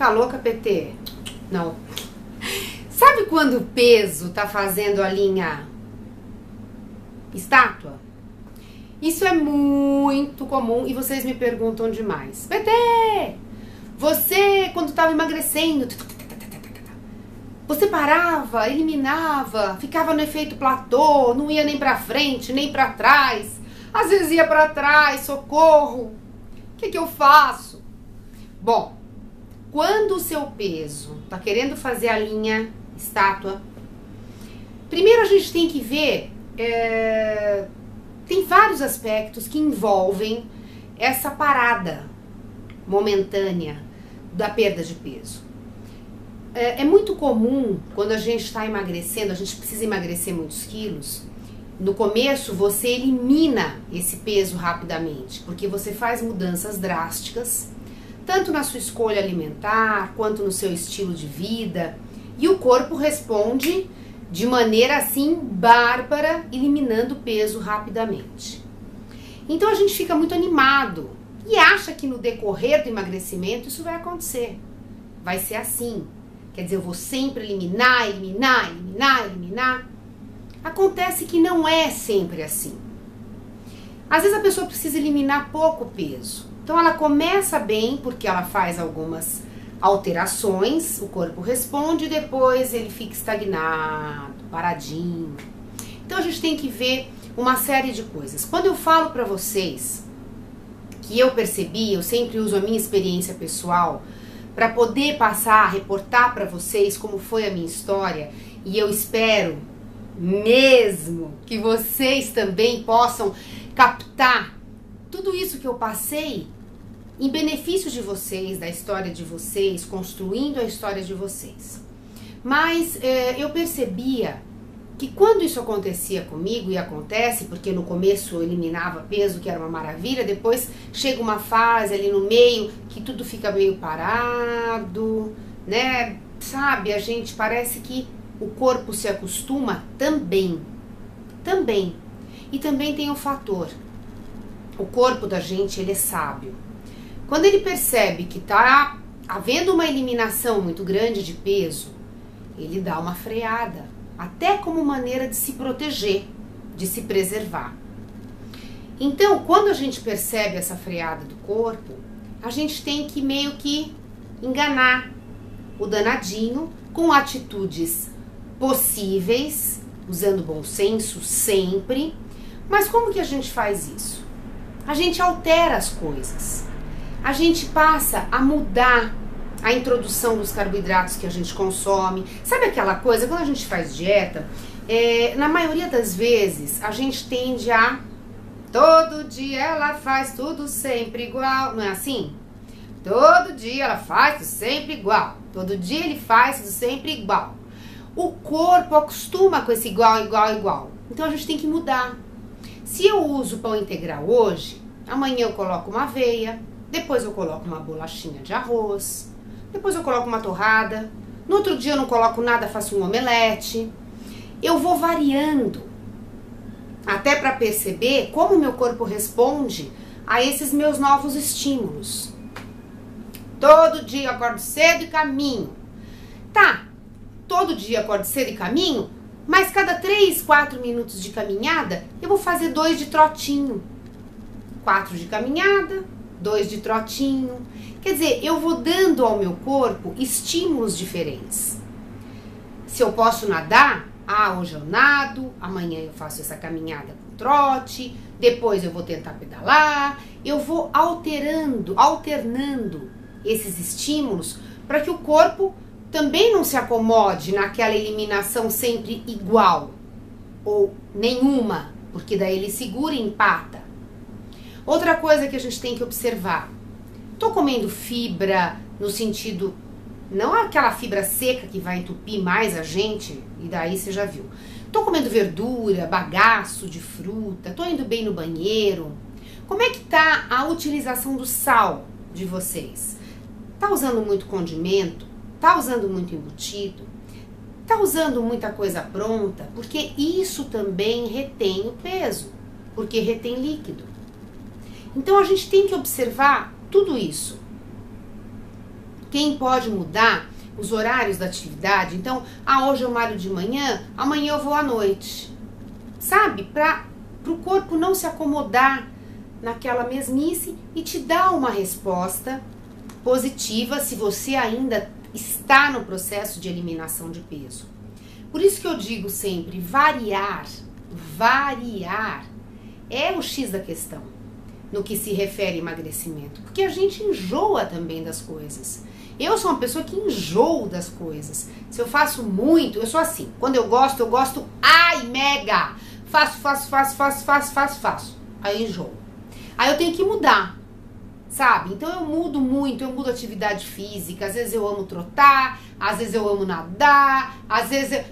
Tá louca, PT? Não. Sabe quando o peso tá fazendo a linha estátua? Isso é muito comum e vocês me perguntam demais. PT, você quando estava emagrecendo, você parava, eliminava, ficava no efeito platô, não ia nem pra frente, nem pra trás. Às vezes ia pra trás, socorro. O que eu faço? Bom, quando o seu peso tá querendo fazer a linha estátua, primeiro a gente tem que ver, tem vários aspectos que envolvem essa parada momentânea da perda de peso. É muito comum, quando a gente está emagrecendo, a gente precisa emagrecer muitos quilos, no começo você elimina esse peso rapidamente, porque você faz mudanças drásticas, tanto na sua escolha alimentar, quanto no seu estilo de vida, e o corpo responde de maneira assim bárbara, eliminando peso rapidamente. Então a gente fica muito animado e acha que no decorrer do emagrecimento isso vai acontecer. Vai ser assim. Quer dizer, eu vou sempre eliminar, eliminar, eliminar, eliminar. Acontece que não é sempre assim. Às vezes a pessoa precisa eliminar pouco peso. Então ela começa bem porque ela faz algumas alterações, o corpo responde e depois ele fica estagnado, paradinho. Então a gente tem que ver uma série de coisas. Quando eu falo para vocês que eu percebi, eu sempre uso a minha experiência pessoal para poder passar, reportar para vocês como foi a minha história, e eu espero mesmo que vocês também possam captar tudo isso que eu passei em benefício de vocês, da história de vocês, construindo a história de vocês. Mas eu percebia que quando isso acontecia comigo, e acontece, porque no começo eu eliminava peso, que era uma maravilha, depois chega uma fase ali no meio que tudo fica meio parado, né? Sabe, a gente parece que o corpo se acostuma também. E também tem um fator, o corpo da gente, ele é sábio. Quando ele percebe que tá havendo uma eliminação muito grande de peso, ele dá uma freada, até como maneira de se proteger, de se preservar. Então, quando a gente percebe essa freada do corpo, a gente tem que meio que enganar o danadinho com atitudes possíveis, usando bom senso sempre. Mas como que a gente faz isso? A gente altera as coisas. A gente passa a mudar a introdução dos carboidratos que a gente consome. Sabe aquela coisa, quando a gente faz dieta, na maioria das vezes a gente tende a todo dia ela faz tudo sempre igual, não é assim? Todo dia ela faz tudo sempre igual, todo dia ele faz tudo sempre igual. O corpo acostuma com esse igual, igual, igual. Então a gente tem que mudar. Se eu uso pão integral hoje, amanhã eu coloco uma aveia, depois eu coloco uma bolachinha de arroz, depois eu coloco uma torrada, no outro dia eu não coloco nada, faço um omelete. Eu vou variando, até para perceber como o meu corpo responde a esses meus novos estímulos. Todo dia eu acordo cedo e caminho. Tá, todo dia eu acordo cedo e caminho, mas cada 3, 4 minutos de caminhada, eu vou fazer 2 de trotinho. 4 de caminhada, 2 de trotinho. Quer dizer, eu vou dando ao meu corpo estímulos diferentes. Se eu posso nadar, hoje eu nado, amanhã eu faço essa caminhada com trote, depois eu vou tentar pedalar. Eu vou alternando esses estímulos para que o corpo também não se acomode naquela eliminação sempre igual ou nenhuma, porque daí ele segura e empata. Outra coisa que a gente tem que observar, tô comendo fibra no sentido, não aquela fibra seca que vai entupir mais a gente, e daí você já viu. Tô comendo verdura, bagaço de fruta, tô indo bem no banheiro. Como é que tá a utilização do sal de vocês? Tá usando muito condimento? Tá usando muito embutido? Tá usando muita coisa pronta? Porque isso também retém o peso, porque retém líquido. Então a gente tem que observar tudo isso. Quem pode mudar os horários da atividade? Então, hoje eu malho de manhã, amanhã eu vou à noite. Sabe? Para o corpo não se acomodar naquela mesmice e te dar uma resposta positiva se você ainda está no processo de eliminação de peso. Por isso que eu digo sempre, variar é o X da questão no que se refere a emagrecimento, porque a gente enjoa também das coisas. Eu sou uma pessoa que enjoo das coisas. Se eu faço muito, eu sou assim, quando eu gosto, ai, mega, faço, aí eu enjoo. Aí eu tenho que mudar, sabe? Então eu mudo muito, eu mudo atividade física, às vezes eu amo trotar, às vezes eu amo nadar, às vezes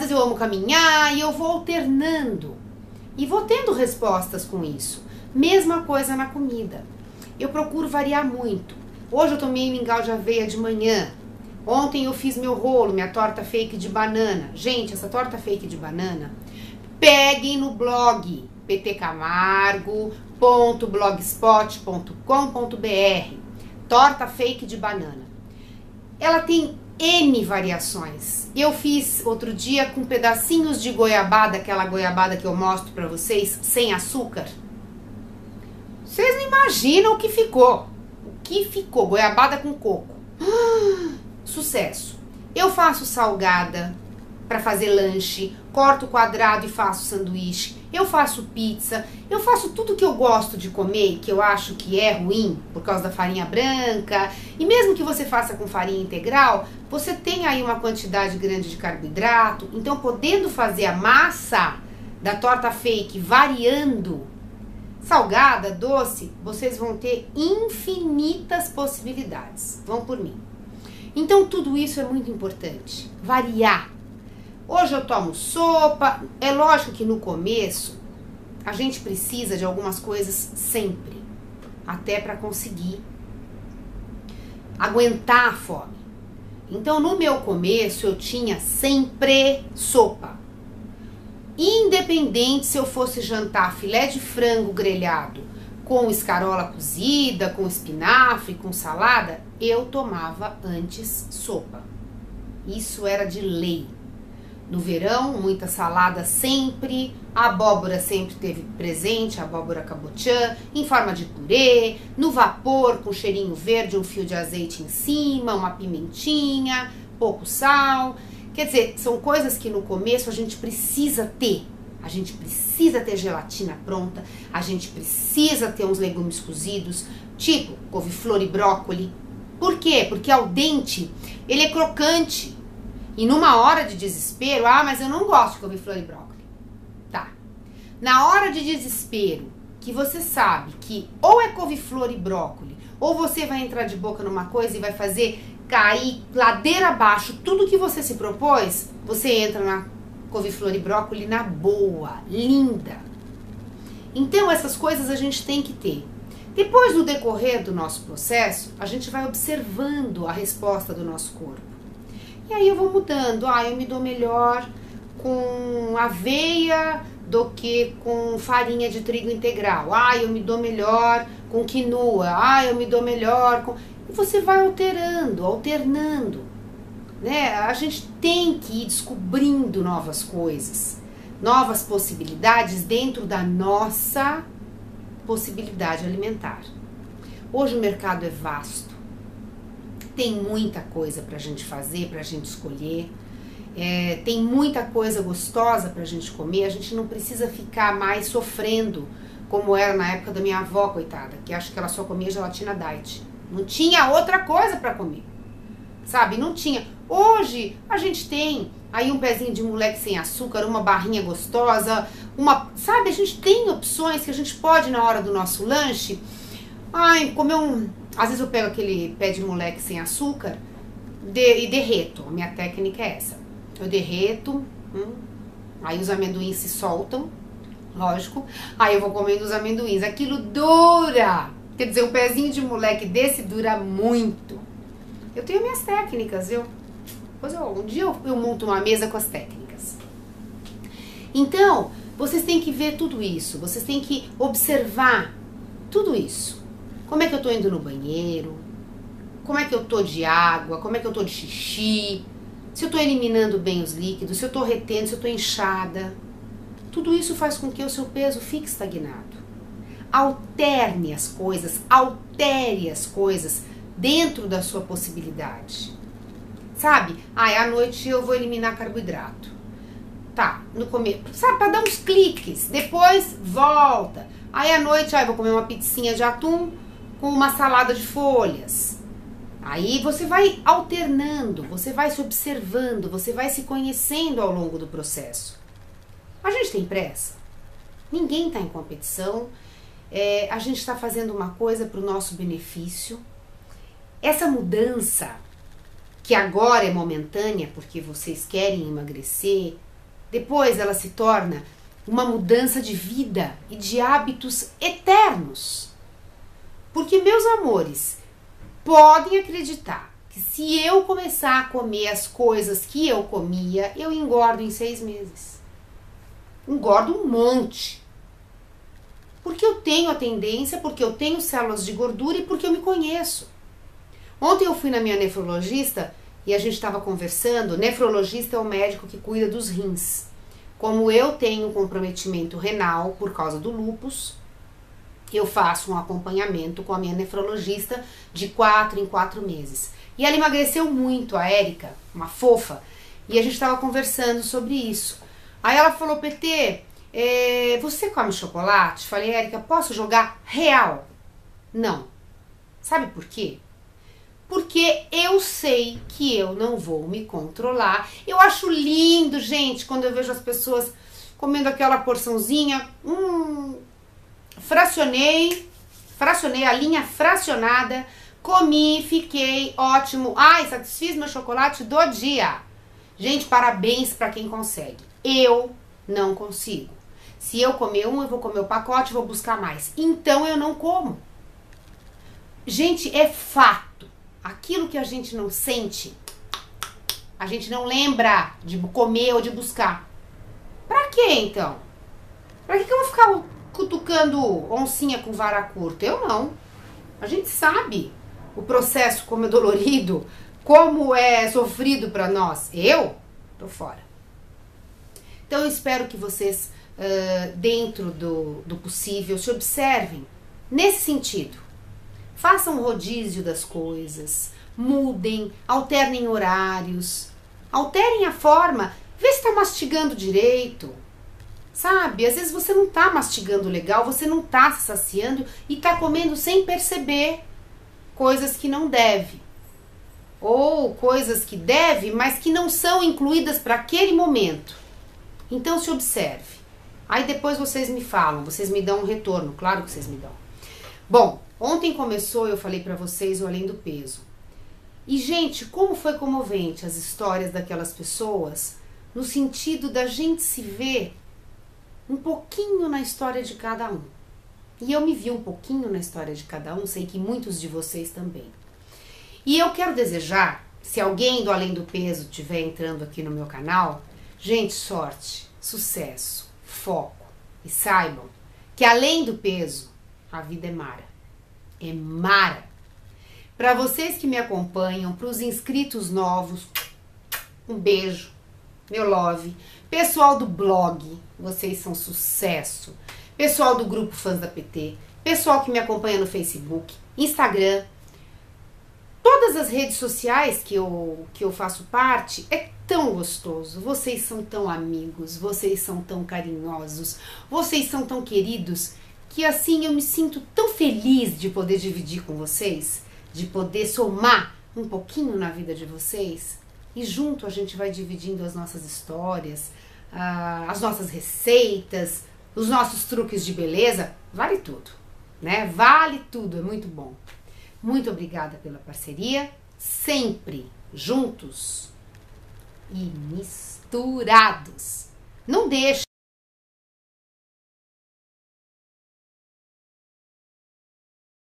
eu amo caminhar, e eu vou alternando. E vou tendo respostas com isso. Mesma coisa na comida. Eu procuro variar muito. Hoje eu tomei mingau de aveia de manhã. Ontem eu fiz meu rolo, minha torta fake de banana. Gente, essa torta fake de banana, peguem no blog ptcamargo.blogspot.com.br. Torta fake de banana. Ela tem N variações. Eu fiz outro dia com pedacinhos de goiabada, aquela goiabada que eu mostro pra vocês, sem açúcar. Vocês não imaginam o que ficou. Goiabada com coco. Sucesso. Eu faço salgada para fazer lanche, corto quadrado e faço sanduíche. Eu faço pizza. Eu faço tudo que eu gosto de comer, que eu acho que é ruim por causa da farinha branca. E mesmo que você faça com farinha integral, você tem aí uma quantidade grande de carboidrato. Então, podendo fazer a massa da torta fake variando, salgada, doce, vocês vão ter infinitas possibilidades. Vão por mim. Então, tudo isso é muito importante. Variar. Hoje eu tomo sopa. É lógico que no começo a gente precisa de algumas coisas sempre, até para conseguir aguentar a fome. Então, no meu começo eu tinha sempre sopa. Independente se eu fosse jantar filé de frango grelhado com escarola cozida, com espinafre, com salada, eu tomava antes sopa. Isso era de lei. No verão, muita salada sempre, a abóbora sempre teve presente, a abóbora cabotiã, em forma de purê, no vapor com cheirinho verde, um fio de azeite em cima, uma pimentinha, pouco sal. Quer dizer, são coisas que no começo a gente precisa ter. A gente precisa ter gelatina pronta, a gente precisa ter uns legumes cozidos, tipo couve-flor e brócoli. Por quê? Porque ao dente, ele é crocante. E numa hora de desespero, mas eu não gosto de couve-flor e brócoli. Tá. Na hora de desespero, que você sabe que ou é couve-flor e brócoli, ou você vai entrar de boca numa coisa e vai fazer cair ladeira abaixo tudo que você se propôs, você entra na couve-flor e brócoli na boa, linda. Então essas coisas a gente tem que ter. Depois, no decorrer do nosso processo, a gente vai observando a resposta do nosso corpo. E aí eu vou mudando. Eu me dou melhor com aveia do que com farinha de trigo integral. Eu me dou melhor com quinoa. Eu me dou melhor com... E você vai alternando, né? A gente tem que ir descobrindo novas coisas, novas possibilidades dentro da nossa possibilidade alimentar. Hoje o mercado é vasto. Tem muita coisa pra gente fazer, pra gente escolher. Tem muita coisa gostosa pra gente comer. A gente não precisa ficar mais sofrendo, como era na época da minha avó, coitada, que acho que ela só comia gelatina diet. Não tinha outra coisa pra comer, sabe? Não tinha. Hoje a gente tem aí um pezinho de moleque sem açúcar, uma barrinha gostosa, sabe? A gente tem opções que a gente pode na hora do nosso lanche. Comer às vezes eu pego aquele pé de moleque sem açúcar e derreto. A minha técnica é essa. Eu derreto, aí os amendoins se soltam, lógico. Aí eu vou comendo os amendoins. Aquilo dura. Quer dizer, um pezinho de moleque desse dura muito. Eu tenho minhas técnicas, um dia eu monto uma mesa com as técnicas. Então, vocês têm que ver tudo isso. Vocês têm que observar tudo isso. Como é que eu tô indo no banheiro? como é que eu tô de água, como é que eu tô de xixi, se eu tô eliminando bem os líquidos, se eu tô retendo, se eu tô inchada. Tudo isso faz com que o seu peso fique estagnado. Alterne as coisas, altere as coisas dentro da sua possibilidade. Sabe? À noite eu vou eliminar carboidrato. Tá, no começo, sabe, para dar uns cliques, depois volta. Aí à noite, eu vou comer uma pizzinha de atum com uma salada de folhas. Aí você vai alternando, você vai se observando, você vai se conhecendo ao longo do processo. A gente tem pressa? Ninguém está em competição. A gente está fazendo uma coisa para o nosso benefício. Essa mudança, que agora é momentânea, porque vocês querem emagrecer, depois ela se torna uma mudança de vida e de hábitos eternos. Porque, meus amores, podem acreditar que se eu começar a comer as coisas que eu comia, eu engordo em 6 meses. Engordo um monte. Porque eu tenho a tendência, porque eu tenho células de gordura e porque eu me conheço. Ontem eu fui na minha nefrologista e a gente estava conversando. Nefrologista é o médico que cuida dos rins. Como eu tenho comprometimento renal por causa do lúpus, eu faço um acompanhamento com a minha nefrologista de 4 em 4 meses. E ela emagreceu muito, a Érica, uma fofa, e a gente estava conversando sobre isso. Aí ela falou, PT, você come chocolate? Falei, Érica, posso jogar real? Não. Sabe por quê? Porque eu sei que eu não vou me controlar. Eu acho lindo, gente, quando eu vejo as pessoas comendo aquela porçãozinha. Fracionei a linha fracionada, comi, fiquei ótimo. Ai, satisfiz meu chocolate do dia. Gente, parabéns para quem consegue. Eu não consigo. Se eu comer eu vou comer o pacote, vou buscar mais. Então eu não como. Gente, é fato. Aquilo que a gente não sente, a gente não lembra de comer ou de buscar. Pra quê, então? Pra que eu vou ficar cutucando oncinha com vara curta? Eu não. A gente sabe o processo, como é dolorido, como é sofrido pra nós. Eu tô fora. Então eu espero que vocês, dentro do possível, se observem nesse sentido. Façam um rodízio das coisas, mudem, alternem horários, alterem a forma, vê se tá mastigando direito, sabe? Às vezes você não tá mastigando legal, você não tá se saciando e tá comendo sem perceber coisas que não deve. Ou coisas que deve, mas que não são incluídas para aquele momento. Então se observe. Aí depois vocês me falam, vocês me dão um retorno, claro que vocês me dão. Bom, ontem começou, eu falei pra vocês, o Além do Peso. E, gente, como foi comovente as histórias daquelas pessoas, no sentido da gente se ver um pouquinho na história de cada um. E eu me vi um pouquinho na história de cada um, sei que muitos de vocês também. E eu quero desejar, se alguém do Além do Peso estiver entrando aqui no meu canal, gente, sorte, sucesso, foco. E saibam que além do peso, a vida é mara. É mara. Para vocês que me acompanham, para os inscritos novos, um beijo, meu love. Pessoal do blog, vocês são sucesso. Pessoal do grupo Fãs da PT, pessoal que me acompanha no Facebook, Instagram, todas as redes sociais que eu faço parte, é tão gostoso. Vocês são tão amigos, vocês são tão carinhosos, vocês são tão queridos, que assim eu me sinto tão feliz de poder dividir com vocês, de poder somar um pouquinho na vida de vocês. E junto a gente vai dividindo as nossas histórias, as nossas receitas, os nossos truques de beleza. Vale tudo, né? Vale tudo, é muito bom. Muito obrigada pela parceria, sempre juntos e misturados. Não deixe